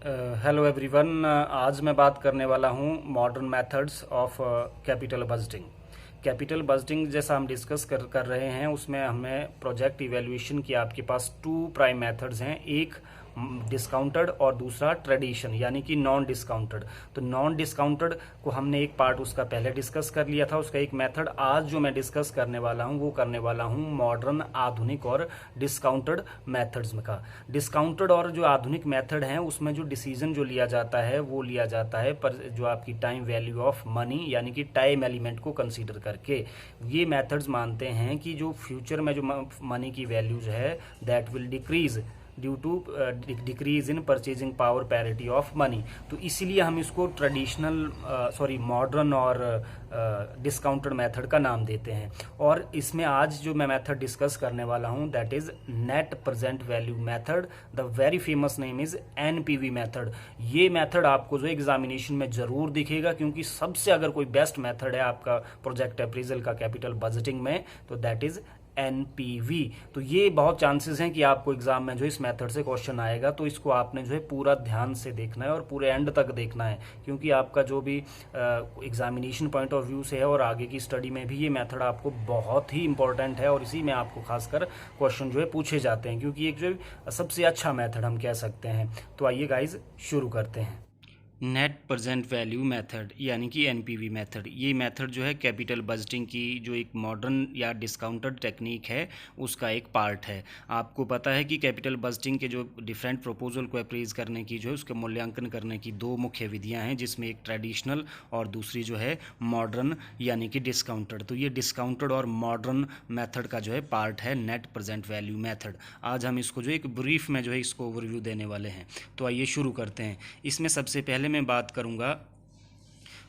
Hello everyone. आज मैं बात करने वाला हूँ modern methods of capital budgeting. Capital budgeting जैसा हम डिस्कस कर रहे हैं, उसमें हमें प्रोजेक्ट इवैल्यूएशन की आपके पास टू प्राइम मेथड्स हैं, एक डिस्काउंटेड और दूसरा ट्रेडिशन यानी कि नॉन डिस्काउंटेड। तो नॉन डिस्काउंटेड को हमने एक पार्ट उसका पहले डिस्कस कर लिया था, उसका एक मेथड। आज जो मैं डिस्कस करने वाला हूँ वो करने वाला हूँ मॉडर्न, आधुनिक और डिस्काउंटेड मेथड्स में का। डिस्काउंटेड और जो आधुनिक मेथड हैं उसमें जो डिसीजन जो लिया जाता है वो लिया जाता है पर जो आपकी टाइम वैल्यू ऑफ मनी यानी कि टाइम एलिमेंट को कंसीडर करके। ये मेथड्स मानते हैं कि जो फ्यूचर में जो मनी की वैल्यूज है that will decrease due to decrease in purchasing power parity of money. तो इसीलिए हम इसको ट्रेडिशनल मॉडर्न और डिस्काउंटेड मेथड का नाम देते हैं। और इसमें आज जो मैं मेथड डिस्कस करने वाला हूं that is net present value method. The very famous name is NPV method. ये मेथड आपको जो एग्जामिनेशन में जरूर दिखेगा, क्योंकि सबसे अगर कोई बेस्ट मेथड है आपका प्रोजेक्ट अप्रेजल का कैपिटल बजटिंग में तो दैट इज एनपीवी। तो ये बहुत चांसेस हैं कि आपको एग्जाम में जो इस मेथड से क्वेश्चन आएगा, तो इसको आपने जो है पूरा ध्यान से देखना है और पूरे एंड तक देखना है, क्योंकि आपका जो भी एग्जामिनेशन पॉइंट ऑफ व्यू से है और आगे की स्टडी में भी ये मेथड आपको बहुत ही इंपॉर्टेंट है और इसी में आपको खासकर क्वेश्चन जो है पूछे जाते हैं, क्योंकि एक जो सबसे अच्छा मेथड हम कह सकते हैं। तो आइए गाइज शुरू करते हैं। नेट प्रेजेंट वैल्यू मेथड यानी कि एनपीवी मेथड, ये मेथड जो है कैपिटल बजटिंग की जो एक मॉडर्न या डिस्काउंटेड टेक्निक है उसका एक पार्ट है। आपको पता है कि कैपिटल बजटिंग के जो डिफरेंट प्रपोजल को अप्रेज करने की जो है उसके मूल्यांकन करने की दो मुख्य विधियां हैं, जिसमें एक ट्रेडिशनल और दूसरी जो है मॉडर्न यानी कि डिस्काउंटेड। तो ये डिस्काउंटेड और मॉडर्न मेथड का जो है पार्ट है नेट प्रेजेंट वैल्यू मेथड। आज हम इसको जो एक ब्रीफ में जो है इसको ओवरव्यू देने वाले हैं। तो आइए शुरू करते हैं। इसमें सबसे पहले मैं बात करूंगा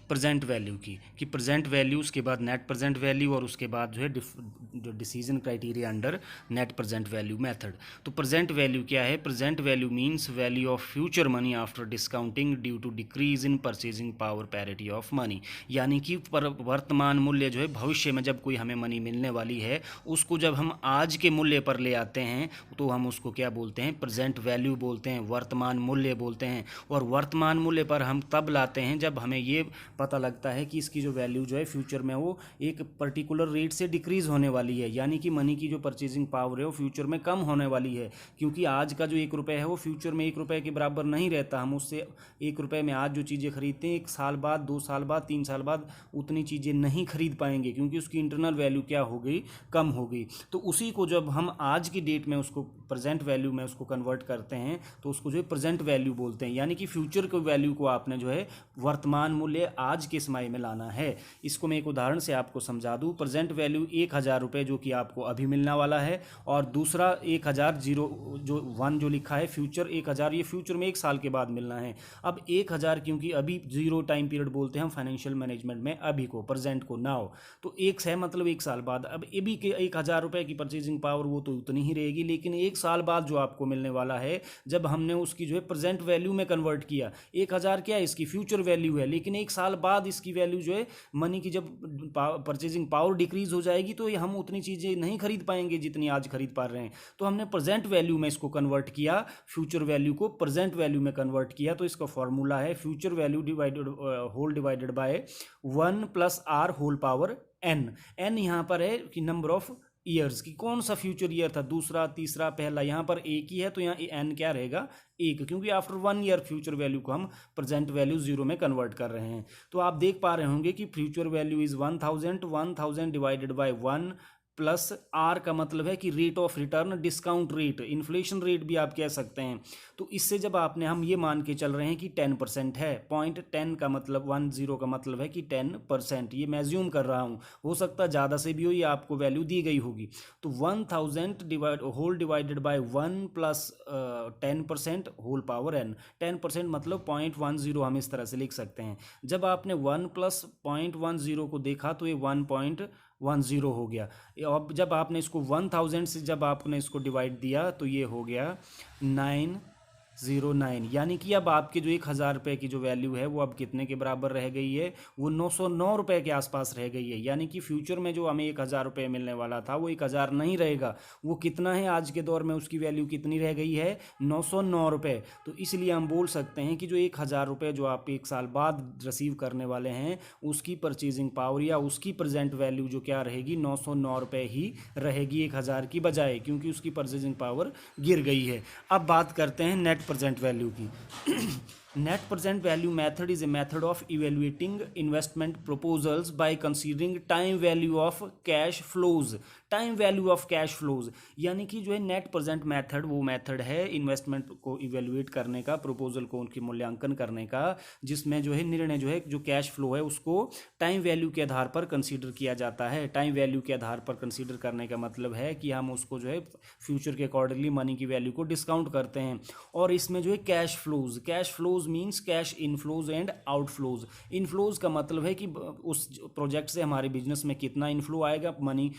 प्रेजेंट वैल्यू की, कि प्रेजेंट वैल्यू, उसके बाद नेट प्रेजेंट वैल्यू और उसके बाद जो है जो decision criteria under net present value method. तो प्रेजेंट वैल्यू क्या है? Present value means value of future money after discounting due to decrease in purchasing power parity of money. यानी कि वर्तमान मूल्य जो है भविष्य में जब कोई हमें मनी मिलने वाली है उसको जब हम आज के मूल्य पर ले आते हैं तो हम उसको क्या बोलते हैं? प्रेजेंट वैल्यू बोलते हैं, वर्तमान मूल्य बोलते हैं। और वर्तमान मूल्य पर हम तब लाते हैं जब हमें ये पता लगता है कि इसकी जो वैल्यू जो है फ्यूचर में वो एक पर्टिकुलर रेट से डिक्रीज होने वाली है, यानी कि मनी की जो परचेजिंग पावर है वो फ्यूचर में कम होने वाली है। क्योंकि आज का जो 1 रुपये है वो फ्यूचर में 1 रुपये के बराबर नहीं रहता। हम उससे 1 रुपये में आज जो चीज़ें खरीदते हैं 1 साल बाद, 2 साल बाद, 3 साल बाद उतनी चीज़ें नहीं खरीद पाएंगे, क्योंकि उसकी इंटरनल वैल्यू क्या हो गई? कम हो गई। तो उसी को जब हम आज की डेट में उसको प्रेजेंट वैल्यू में उसको कन्वर्ट करते हैं तो उसको जो है प्रेजेंट वैल्यू बोलते हैं। यानी कि फ्यूचर की वैल्यू को आपने जो है वर्तमान मूल्य आज के समय में लाना है। इसको मैं एक उदाहरण से आपको समझा दूं। प्रेजेंट वैल्यू 1000 रुपये जो कि आपको अभी मिलने वाला है, और दूसरा 1000 जो 1 जो लिखा है फ्यूचर 1000, ये फ्यूचर में 1 साल के बाद मिलना है। अब 1000 क्योंकि अभी जीरो टाइम पीरियड बोलते हैं हम फाइनेंशियल मैनेजमेंट में अभी को, प्रेजेंट को, नाउ। तो 1 है मतलब 1 साल बाद। अब ये भी 1000 रुपये की परचेजिंग पावर वो तो उतनी ही रहेगी, लेकिन 1 साल बाद जो आपको मिलने वाला है जब हमने उसकी जो है प्रेजेंट वैल्यू में कन्वर्ट किया, 1000 क्या है? इसकी फ्यूचर वैल्यू है, लेकिन 1 साल बाद इसकी वैल्यू जो है मनी की जब परचेजिंग पावर डिक्रीज हो जाएगी तो ये हम उतनी चीज़ें नहीं खरीद पाएंगे जितनी आज खरीद पा रहे हैं। तो हमने प्रेजेंट वैल्यू में इसको कन्वर्ट किया, फ्यूचर वैल्यू को प्रेजेंट वैल्यू में कन्वर्ट किया। तो इसका फॉर्मूला है future value divided by 1 + r whole power n। n यहाँ पर है कि नंबर ऑफ ईयर्स की, कौन सा फ्यूचर ईयर था, दूसरा, तीसरा, पहला, यहाँ पर एक ही है तो यहाँ एन क्या रहेगा? 1, क्योंकि आफ्टर 1 ईयर फ्यूचर वैल्यू को हम प्रेजेंट वैल्यू 0 में कन्वर्ट कर रहे हैं। तो आप देख पा रहे होंगे कि future value is 1000 divided by 1 plus R का मतलब है कि rate of return, discount rate, inflation rate भी आप कह सकते हैं। तो इससे जब आपने हम ये मान के चल रहे हैं कि 10% है, 10 का मतलब 10 का मतलब है कि 10%, ये मैं अज्यूम कर रहा हूँ, हो सकता है ज़्यादा से भी हो, ये आपको वैल्यू दी गई होगी। तो 1000 divided by 1 + 10% whole power n। 10% मतलब 0.10 हम इस तरह से लिख सकते हैं। जब आपने 1 + 0.10 को देखा तो ये 1.10 हो गया। अब जब आपने इसको 1000 से जब आपने इसको डिवाइड दिया तो ये हो गया 9 09, यानी कि अब आपके जो 1,000 रुपये की जो वैल्यू है वो अब कितने के बराबर रह गई है, वो 909 रुपये के आसपास रह गई है। यानी कि फ्यूचर में जो हमें 1,000 रुपये मिलने वाला था वो 1,000 नहीं रहेगा, वो कितना है आज के दौर में, उसकी वैल्यू कितनी रह गई है, 909 रुपये। तो इसलिए हम बोल सकते हैं कि जो 1,000 रुपये जो आप 1 साल बाद रिसीव करने वाले हैं उसकी परचेजिंग पावर या उसकी प्रेजेंट वैल्यू जो क्या रहेगी, 909 रुपये ही रहेगी 1,000 की बजाय, क्योंकि उसकी परचेजिंग पावर गिर गई है। अब बात करते हैं नेट प्रेजेंट वैल्यू की। Net present value method is a method of evaluating investment proposals by considering time value of cash flows। Time value of cash flows, यानी कि जो है नेट प्रेजेंट मेथड वो मेथड है इन्वेस्टमेंट को evaluate करने का, प्रपोजल को उनकी मूल्यांकन करने का, जिसमें जो है निर्णय जो है जो कैश फ्लो है उसको टाइम वैल्यू के आधार पर कंसीडर किया जाता है। टाइम वैल्यू के आधार पर कंसीडर करने का मतलब है कि हम उसको जो है फ्यूचर के अकॉर्डिंगली मनी की वैल्यू को डिस्काउंट करते हैं। और इसमें जो है cash flows means cash inflows and outflows. Inflows का मतलब है कि उस प्रोजेक्ट से हमारे बिजनेस में कितना इनफ्लो आएगा, मनी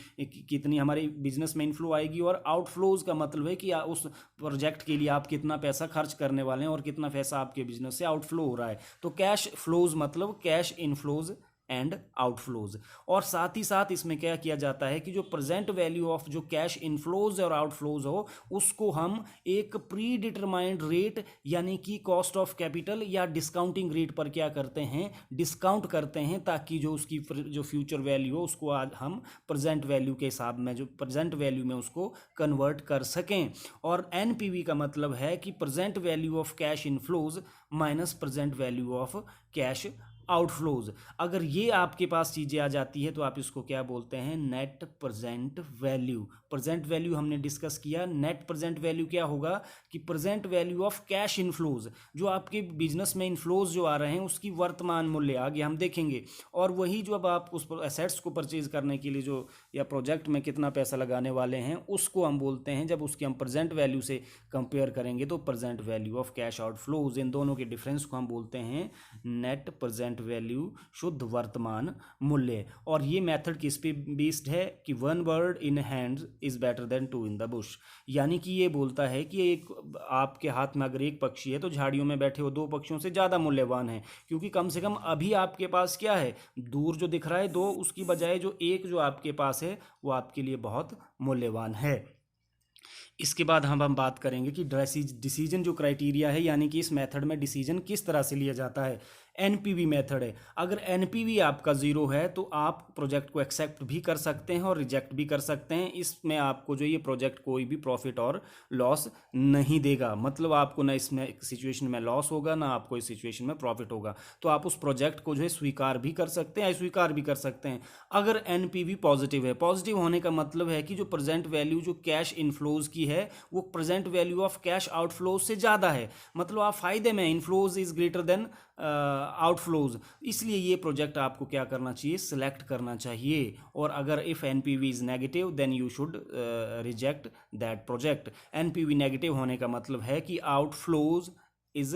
कितनी हमारे बिजनेस में इनफ्लो आएगी, और आउटफ्लोज का मतलब है कि उस प्रोजेक्ट के लिए आप कितना पैसा खर्च करने वाले हैं और कितना पैसा आपके बिजनेस से आउटफ्लो हो रहा है। तो कैश फ्लोज मतलब कैश इनफ्लोज एंड आउटफ्लोज। और साथ ही साथ इसमें क्या किया जाता है कि जो प्रेजेंट वैल्यू ऑफ जो कैश इनफ्लोज और आउटफ्लोज हो उसको हम एक प्री डिटरमाइंड रेट यानी कि कॉस्ट ऑफ कैपिटल या डिस्काउंटिंग रेट पर क्या करते हैं, डिस्काउंट करते हैं, ताकि जो उसकी जो फ्यूचर वैल्यू हो उसको आज हम प्रेजेंट वैल्यू के हिसाब में, जो प्रेजेंट वैल्यू में उसको कन्वर्ट कर सकें। और एनपीवी का मतलब है कि present value of cash inflows minus present value of cash outflows. अगर ये आपके पास चीज़ें आ जाती है तो आप इसको क्या बोलते हैं, net present value. Present value हमने डिस्कस किया, नेट प्रेजेंट वैल्यू क्या होगा कि present value of cash inflows, जो आपके बिजनेस में इनफ्लोज जो आ रहे हैं उसकी वर्तमान मूल्य आगे हम देखेंगे। और वही जो अब आप उस एसेट्स को परचेज करने के लिए जो या प्रोजेक्ट में कितना पैसा लगाने वाले हैं उसको हम बोलते हैं, जब उसकी हम प्रेजेंट वैल्यू से कंपेयर करेंगे तो present value of cash outflows. इन दोनों के डिफरेंस को हम बोलते हैं नेट प्रेजेंट वैल्यू, शुद्ध वर्तमान मूल्य। और ये मेथड किस पे बेस्ड है कि 1 bird in hand is better than 2 in the Bush. यानी कि ये बोलता है कि एक आपके हाथ में अगर एक पक्षी है तो झाड़ियों में बैठे हो 2 पक्षियों से ज़्यादा मूल्यवान है, क्योंकि कम से कम अभी आपके पास क्या है, दूर जो दिख रहा है 2, उसकी बजाय जो एक जो आपके पास है वो आपके लिए बहुत मूल्यवान है। इसके बाद हम बात करेंगे कि डिसीजन जो क्राइटेरिया है, यानी कि इस मेथड में डिसीजन किस तरह से लिया जाता है। एनपीवी मेथड है, अगर एनपीवी आपका 0 है तो आप प्रोजेक्ट को एक्सेप्ट भी कर सकते हैं और रिजेक्ट भी कर सकते हैं। इसमें आपको जो ये प्रोजेक्ट कोई भी प्रॉफिट और लॉस नहीं देगा, मतलब आपको ना इसमें सिचुएशन में लॉस होगा ना आपको इस सिचुएशन में प्रॉफिट होगा। तो आप उस प्रोजेक्ट को जो है स्वीकार भी कर सकते हैं, अस्वीकार भी कर सकते हैं। अगर एनपीवी पॉजिटिव है, पॉजिटिव होने का मतलब है कि जो प्रेजेंट वैल्यू जो कैश इनफ्लोज की है वो present value of cash outflows से ज़्यादा है, मतलब आप फायदे में, inflows is greater then outflows. इसलिए ये प्रोजेक्ट आपको क्या करना चाहिए, सिलेक्ट करना चाहिए। और अगर if NPV is negative then you should reject that project. NPV negative होने का मतलब है कि आउटफ्लोज इज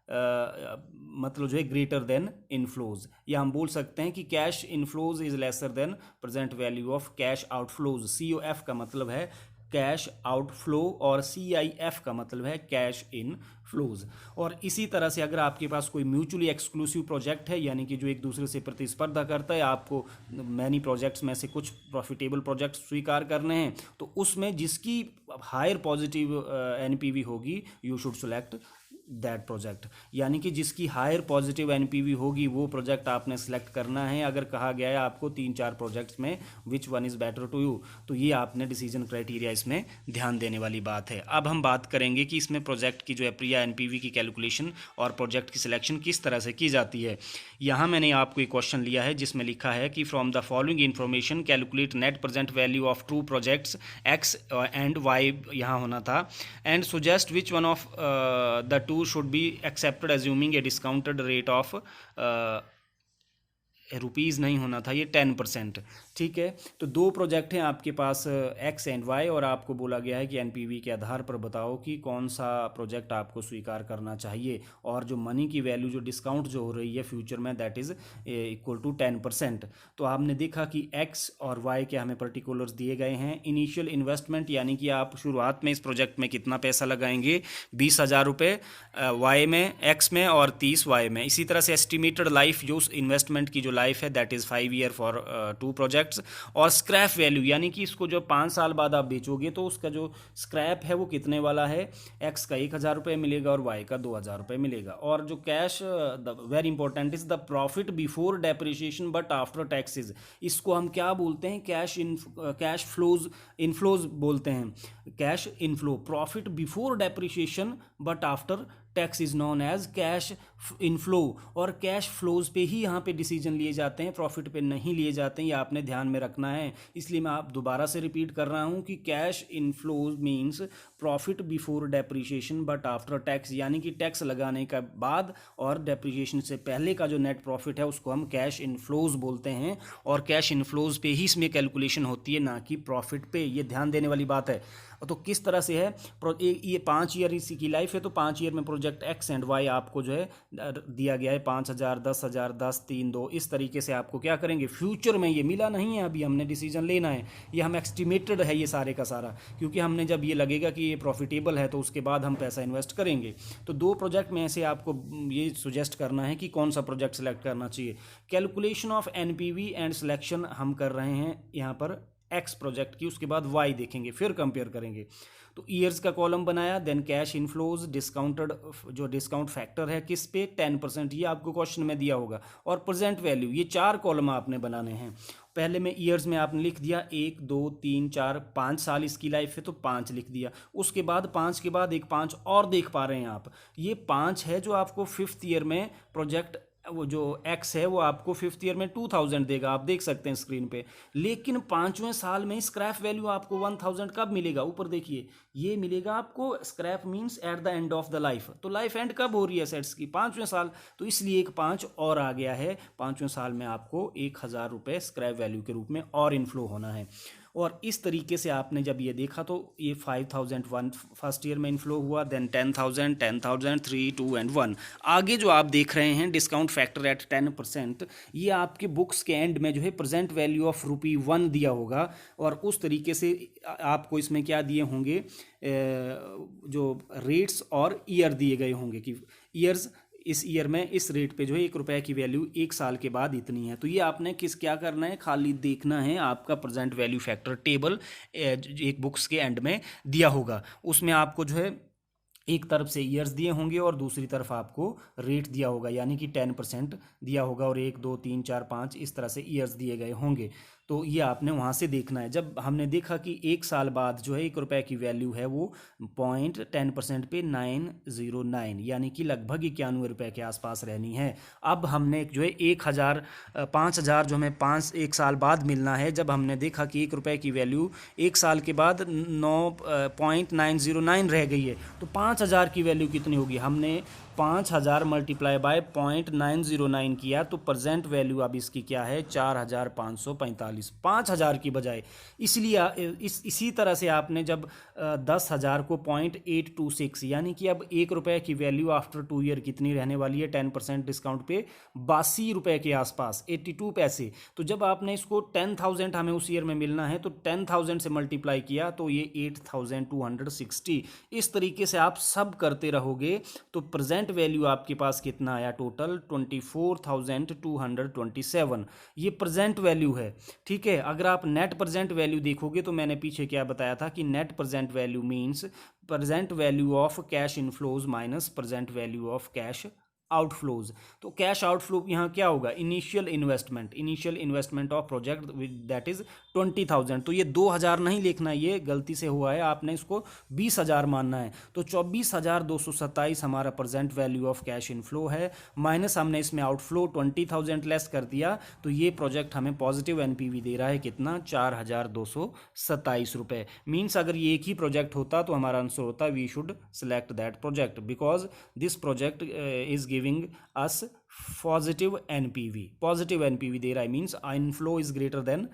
मतलब जो है ग्रेटर देन इनफ्लोज, या हम बोल सकते हैं कि cash inflows is lesser than present value of cash outflows. COF का मतलब है कैश आउटफ्लो और CIF का मतलब है कैश इन फ्लोज। और इसी तरह से अगर आपके पास कोई म्यूचुअली एक्सक्लूसिव प्रोजेक्ट है, यानी कि जो एक दूसरे से प्रतिस्पर्धा करता है, आपको मैनी प्रोजेक्ट्स में से कुछ प्रॉफिटेबल प्रोजेक्ट स्वीकार करने हैं, तो उसमें जिसकी हायर पॉजिटिव एनपीवी होगी you should select that project. यानी कि जिसकी हायर पॉजिटिव एनपीवी होगी वो प्रोजेक्ट आपने सेलेक्ट करना है। अगर कहा गया है आपको 3-4 प्रोजेक्ट्स में which one is better to you, तो ये आपने डिसीजन क्राइटेरिया इसमें ध्यान देने वाली बात है। अब हम बात करेंगे कि इसमें प्रोजेक्ट की जो एप्रिया एनपीवी की कैलकुलेशन और प्रोजेक्ट की सिलेक्शन किस तरह से की जाती है। यहाँ मैंने आपको एक क्वेश्चन लिया है जिसमें लिखा है कि from the following information calculate net present value of 2 projects X and Y, यहाँ होना था, and suggest which one of the 2 should be accepted assuming a discounted rate of rupees नहीं होना था, ये 10%। ठीक है, तो दो प्रोजेक्ट हैं आपके पास एक्स एंड वाई, और आपको बोला गया है कि एनपीवी के आधार पर बताओ कि कौन सा प्रोजेक्ट आपको स्वीकार करना चाहिए, और जो मनी की वैल्यू जो डिस्काउंट जो हो रही है फ्यूचर में दैट इज़ इक्वल टू 10%। तो आपने देखा कि एक्स और वाई के हमें पर्टिकुलर्स दिए गए हैं। इनिशियल इन्वेस्टमेंट यानी कि आप शुरुआत में इस प्रोजेक्ट में कितना पैसा लगाएंगे, 20,000 रुपये वाई में, एक्स में, और 30 वाई में। इसी तरह से एस्टिमेटेड लाइफ जो इन्वेस्टमेंट की जो लाइफ है that is 5 year for 2 projects. और स्क्रैप वैल्यू यानी कि इसको जो 5 साल बाद आप बेचोगे तो उसका जो स्क्रैप है वो कितने वाला है, एक्स का 1,000 रुपये मिलेगा और वाई का 2,000 रुपये मिलेगा। और जो cash very important is the profit before depreciation but after taxes. इसको हम क्या बोलते हैं, कैश फ्लोज इनफ्लोज बोलते हैं। Cash inflow, profit before depreciation but after tax is known as cash inflow. और कैश फ्लोज पे ही यहाँ पे डिसीजन लिए जाते हैं, प्रॉफिट पे नहीं लिए जाते हैं, ये आपने ध्यान में रखना है। इसलिए मैं आप दोबारा से रिपीट कर रहा हूँ कि cash inflows means profit before depreciation but after tax, यानी कि टैक्स लगाने के बाद और डेप्रिसिएशन से पहले का जो नेट प्रॉफिट है उसको हम कैश इनफ्लोज बोलते हैं। और कैश इनफ्लोज पे ही इसमें कैलकुलेशन होती है, ना कि प्रॉफिट पे। ये ध्यान देने वाली बात है। तो किस तरह से है, ये 5 ईयर इसी की लाइफ है, तो 5 ईयर में प्रोजेक्ट एक्स एंड वाई आपको जो है दिया गया है 5,000, 10,000, 10, 3, 2, इस तरीके से आपको क्या करेंगे फ्यूचर में। ये मिला नहीं है अभी, हमने डिसीजन लेना है, ये हम एस्टिमेटेड है ये सारे का सारा, क्योंकि हमने जब ये लगेगा कि ये प्रॉफिटेबल है तो उसके बाद हम पैसा इन्वेस्ट करेंगे। तो 2 प्रोजेक्ट में से आपको ये सुजेस्ट करना है कि कौन सा प्रोजेक्ट सेलेक्ट करना चाहिए। Calculation of NPV and selection हम कर रहे हैं यहाँ पर एक्स प्रोजेक्ट की, उसके बाद वाई देखेंगे, फिर कंपेयर करेंगे। तो ईयर्स का कॉलम बनाया, देन कैश इनफ्लोज, डिस्काउंटेड जो डिस्काउंट फैक्टर है किस पे, 10%, ये आपको क्वेश्चन में दिया होगा, और प्रेजेंट वैल्यू, ये 4 कॉलम आपने बनाने हैं। पहले में ईयर्स में आपने लिख दिया 1, 2, 3, 4, 5 साल इसकी लाइफ है तो 5 लिख दिया। उसके बाद 5 के बाद एक 5 और देख पा रहे हैं आप, ये 5 है जो आपको 5th ईयर में प्रोजेक्ट, वो जो एक्स है वो आपको 5th ईयर में 2,000 देगा, आप देख सकते हैं स्क्रीन पे। लेकिन 5वें साल में स्क्रैप वैल्यू आपको 1,000 कब मिलेगा, ऊपर देखिए, ये मिलेगा आपको, scrap means at the end of the life. तो लाइफ एंड कब हो रही है सेट्स की, 5वें साल, तो इसलिए एक 5 और आ गया है। 5वें साल में आपको 1,000 रुपये स्क्रैप वैल्यू के रूप में और इनफ्लो होना है। और इस तरीके से आपने जब ये देखा तो ये 5,001 फर्स्ट ईयर में इनफ्लो हुआ, देन 10,000, 10,000, 3, 2 एंड 1। आगे जो आप देख रहे हैं डिस्काउंट फैक्टर एट 10%, ये आपके बुक्स के एंड में जो है प्रेजेंट वैल्यू ऑफ ₹1 दिया होगा। और उस तरीके से आपको इसमें क्या दिए होंगे, जो रेट्स और ईयर दिए गए होंगे कि ईयर्स, इस ईयर में इस रेट पे जो है ₹1 की वैल्यू 1 साल के बाद इतनी है। तो ये आपने क्या करना है, खाली देखना है, आपका प्रेजेंट वैल्यू फैक्टर टेबल एक बुक्स के एंड में दिया होगा, उसमें आपको जो है एक तरफ से ईयर्स दिए होंगे और दूसरी तरफ आपको रेट दिया होगा, यानी कि 10% दिया होगा, और 1, 2, 3, 4, 5 इस तरह से ईयर्स दिए गए होंगे। तो ये आपने वहाँ से देखना है। जब हमने देखा कि 1 साल बाद जो है ₹1 की वैल्यू है वो 0.10% पे 909, यानी कि लगभग ₹91 के आसपास रहनी है। अब हमने जो है 5,000 जो हमें 1 साल बाद मिलना है, जब हमने देखा कि ₹1 की वैल्यू 1 साल के बाद 9.909 रह गई है, तो 5,000 की वैल्यू कितनी होगी, हमने 5,000 मल्टीप्लाई बाय 0.909 किया, तो प्रेजेंट वैल्यू अब इसकी क्या है, 4,545, 5,000 की बजाय। इसलिए इसी तरह से आपने जब 10,000 को 0.826, यानी कि अब ₹1 की वैल्यू आफ्टर 2 ईयर कितनी रहने वाली है, 10% डिस्काउंट पे ₹82 के आसपास, 82 पैसे। तो जब आपने इसको 10,000 हमें उस ईयर में मिलना है, तो 10,000 से मल्टीप्लाई किया तो ये 8,260। इस तरीके से आप सब करते रहोगे तो प्रेजेंट वैल्यू आपके पास कितना आया, टोटल 24,227। ये प्रेजेंट वैल्यू है, ठीक है। अगर आप नेट प्रेजेंट वैल्यू देखोगे तो मैंने पीछे क्या बताया था कि net present value means present value of cash inflows minus present value of cash outflows. तो कैश आउटफ्लो यहाँ क्या होगा, initial investment of project that is 20,000। तो ये 2,000 नहीं लिखना, ये गलती से हुआ है, आपने इसको 20,000 मानना है। तो 24,227 हमारा present value of cash inflow है, माइनस हमने इसमें आउटफ्लो 20,000 लेस कर दिया, तो ये प्रोजेक्ट हमें पॉजिटिव एनपीवी दे रहा है कितना, 4,227 रुपये। मीन्स अगर ये एक ही प्रोजेक्ट होता तो हमारा आंसर होता we should select that project because this project is giving us positive NPV. Positive NPV दे रहा है, means inflow is greater than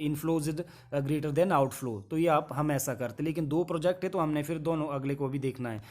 inflows is greater than outflow. तो ये हम ऐसा करते, लेकिन दो प्रोजेक्ट है तो हमने फिर दोनों अगले को भी देखना है।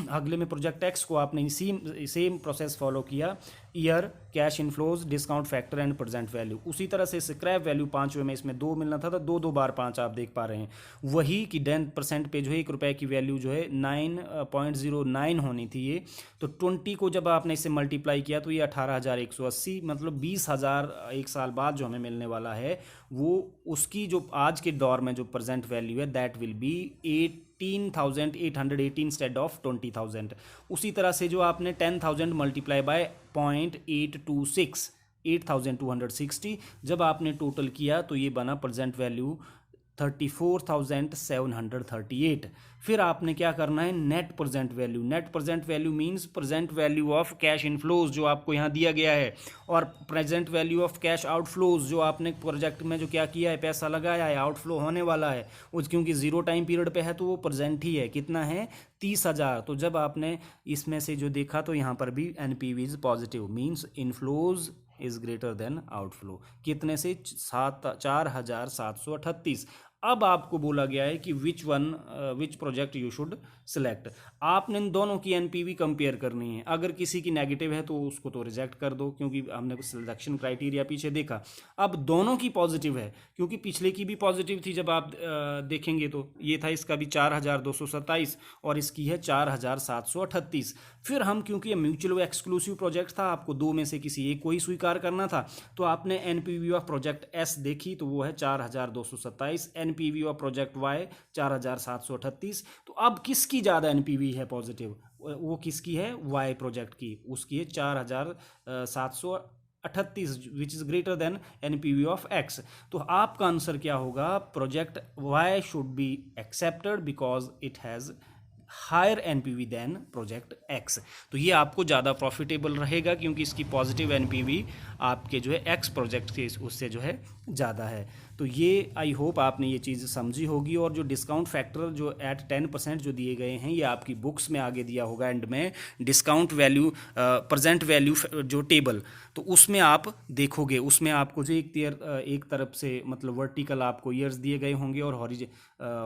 अगले में प्रोजेक्ट एक्स को आपने सेम प्रोसेस फॉलो किया, year, cash inflows, discount factor and present value. उसी तरह से स्क्रैप वैल्यू 5वें में इसमें 2 मिलना था, तो 2 बार 5 आप देख पा रहे हैं। वही कि 10% पे जो है 1 रुपये की वैल्यू जो है 9.09 होनी थी ये, तो 20 को जब आपने इससे मल्टीप्लाई किया तो ये 18,180, मतलब 20,000 एक साल बाद जो हमें मिलने वाला है, वो उसकी जो आज के दौर में जो प्रेजेंट वैल्यू है that will be 18,818 instead of 20,000। उसी तरह से जो आपने 10,000 मल्टीप्लाई बाय 0.826, 8,260 जब आपने टोटल किया तो ये बना प्रेजेंट वैल्यू 34,738। फिर आपने क्या करना है, net present value. Net present value means present value of cash inflows जो आपको यहाँ दिया गया है, और present value of cash outflows जो आपने प्रोजेक्ट में जो क्या किया है, पैसा लगाया है, आउटफ्लो होने वाला है उस, क्योंकि जीरो टाइम पीरियड पे है तो वो प्रेजेंट ही है। कितना है, 30,000। तो जब आपने इसमें से जो देखा तो यहाँ पर भी NPV is positive, means inflows is greater than outflow. कितने से, 4,738। अब आपको बोला गया है कि which project you should select. आपने इन दोनों की एनपीवी कंपेयर करनी है। अगर किसी की नेगेटिव है तो उसको तो रिजेक्ट कर दो, क्योंकि हमने कुछ सिलेक्शन क्राइटेरिया पीछे देखा। अब दोनों की पॉजिटिव है, क्योंकि पिछले की भी पॉजिटिव थी, जब आप देखेंगे तो ये था, इसका भी 4,227 और इसकी है 4,738। फिर हम, क्योंकि ये म्यूचुअल एक्सक्लूसिव प्रोजेक्ट था, आपको दो में से किसी एक को ही स्वीकार करना था, तो आपने एनपीवी ऑफ प्रोजेक्ट एस देखी तो वो है 4,227, एनपीवी ऑफ प्रोजेक्ट वाई 4,738। तो अब किसकी ज़्यादा एनपीवी है पॉजिटिव, वो किसकी है, वाई प्रोजेक्ट की, उसकी है 4,738 which is greater than NPV of X. तो आपका आंसर क्या होगा, project Y should be accepted because it has higher NPV than project X. तो ये आपको ज़्यादा प्रॉफिटेबल रहेगा, क्योंकि इसकी पॉजिटिव एनपीवी आपके जो है एक्स प्रोजेक्ट के उससे जो है ज़्यादा है। तो ये आई होप आपने ये चीज़ समझी होगी। और जो डिस्काउंट फैक्टर जो एट 10% जो दिए गए हैं, ये आपकी बुक्स में आगे दिया होगा एंड में, डिस्काउंट वैल्यू प्रेजेंट वैल्यू जो टेबल, तो उसमें आप देखोगे, उसमें आपको जो एक तरफ से मतलब वर्टिकल आपको ईयर्स दिए गए होंगे और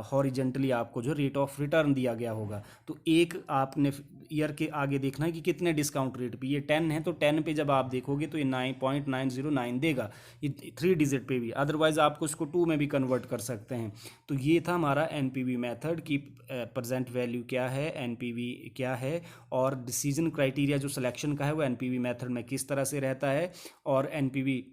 हॉरिजेंटली आपको जो रेट ऑफ रिटर्न दिया गया होगा। तो एक आपने ईयर के आगे देखना है कि कितने डिस्काउंट रेट पे, ये 10 है तो 10 पे जब आप देखोगे तो ये 9.909 देगा, ये 3 डिजिट पे भी। अदरवाइज आपको इसको 2 में भी कन्वर्ट कर सकते हैं। तो ये था हमारा एनपीवी मेथड की प्रेजेंट वैल्यू क्या है, एनपीवी क्या है, और डिसीजन क्राइटेरिया जो सिलेक्शन का है वो एनपीवी मेथड में किस तरह से रहता है, और एनपीवी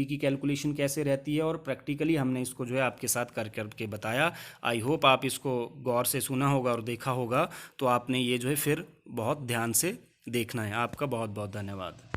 की कैलकुलेशन कैसे रहती है, और प्रैक्टिकली हमने इसको जो है आपके साथ करके बताया। आई होप आप इसको गौर से सुना होगा और देखा होगा, तो आपने ये जो है फिर बहुत ध्यान से देखना है। आपका बहुत बहुत धन्यवाद।